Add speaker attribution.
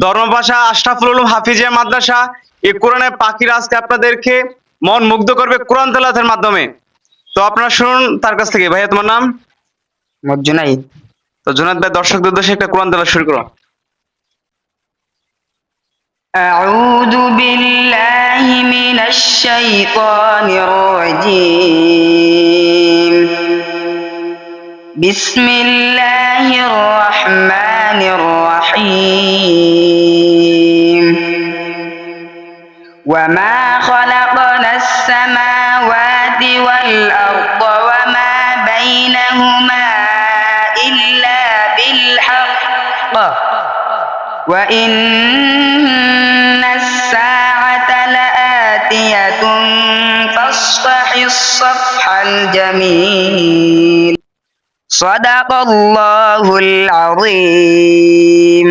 Speaker 1: ধর্মপাশা আশরাফুল উলুম হাফিজিয়া মাদ্রাসা এই কোরআনের পাখির আজকে আপনাদেরকে মন মুগ্ধ করবে কোরআন তেলাওয়াতের মাধ্যমে। তো আপনারা শুনুন তার কাছ থেকে। ভাইয়া তোমার নাম?
Speaker 2: জুনাইদ।
Speaker 1: তো জুনায়েদ ভাই দর্শকদের উদ্দেশ্যে একটা কোরআন তেলাওয়াত শুরু করো।
Speaker 2: أعوذ بالله من الشيطان الرجيم. بسم الله الرحمن الرحيم. وما خلقنا السماوات والأرض وما بينهما إلا بالحق وإن الساعة لآتية فاصفح الصفح الجميل. صدق الله العظيم.